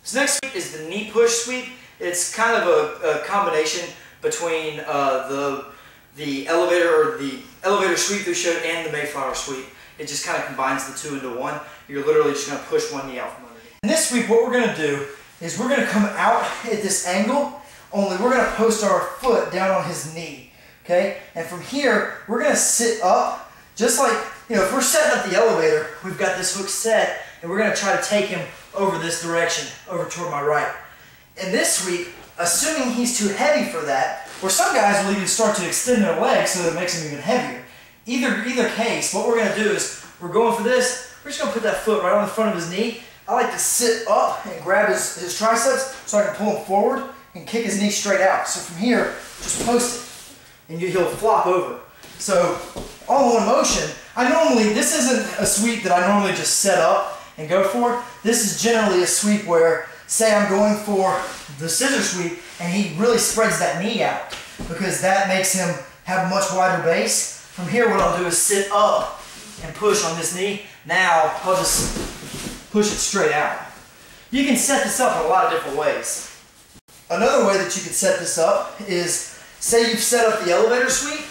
This next sweep is the knee push sweep. It's kind of a combination between the elevator sweep we showed and the Mayflower sweep. It just kind of combines the two into one. You're literally just going to push one knee out from underneath. In this sweep, what we're going to do is we're going to come out at this angle, only we're going to post our foot down on his knee. Okay? And from here, we're going to sit up, just like, if we're setting up the elevator, we've got this hook set, and we're going to try to take him over this direction, over toward my right. In this sweep, assuming he's too heavy for that, or some guys will even start to extend their legs so that it makes him even heavier. Either case, what we're going to do is, we're going for this, we're just going to put that foot right on the front of his knee. I like to sit up and grab his triceps so I can pull him forward and kick his knee straight out. So from here, just post it, and he'll flop over. So, all in one motion, this isn't a sweep that I normally just set up and go for. This is generally a sweep where, say I'm going for the scissor sweep and he really spreads that knee out because that makes him have a much wider base. From here, what I'll do is sit up and push on this knee. Now, I'll just push it straight out. You can set this up in a lot of different ways. Another way that you could set this up is, say you've set up the elevator sweep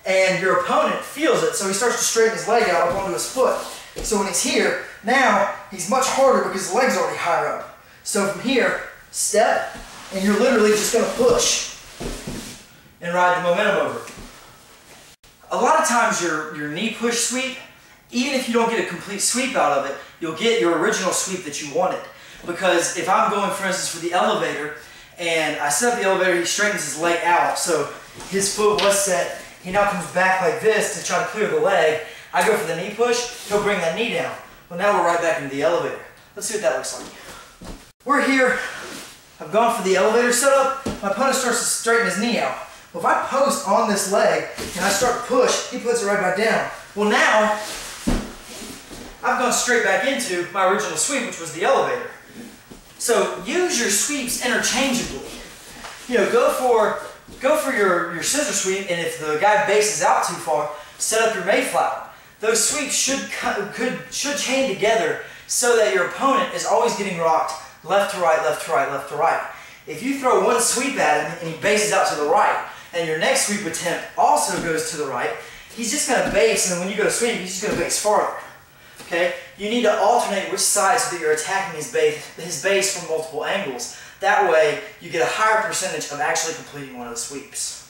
and your opponent feels it, so he starts to straighten his leg out up onto his foot. So when he's here, now he's much harder because the leg's already higher up. So from here, step, and you're literally just going to push and ride the momentum over. A lot of times your knee push sweep, even if you don't get a complete sweep out of it, you'll get your original sweep that you wanted. Because if I'm going, for instance, for the elevator, and I set up the elevator, he straightens his leg out, so his foot was set, he now comes back like this to try to clear the leg. I go for the knee push, he'll bring that knee down. Well, now we're right back into the elevator. Let's see what that looks like. We're here, I've gone for the elevator setup, my opponent starts to straighten his knee out. Well, if I post on this leg and I start to push, he puts it right back down. Well, now I've gone straight back into my original sweep, which was the elevator. So use your sweeps interchangeably. Go for your scissor sweep, and if the guy bases out too far, set up your Mayflower. Those sweeps should chain together so that your opponent is always getting rocked left to right, left to right, left to right. If you throw one sweep at him and he bases out to the right, and your next sweep attempt also goes to the right, he's just going to base, and then when you go to sweep, he's just going to base farther. Okay? You need to alternate which side so that you're attacking his base from multiple angles. That way, you get a higher percentage of actually completing one of the sweeps.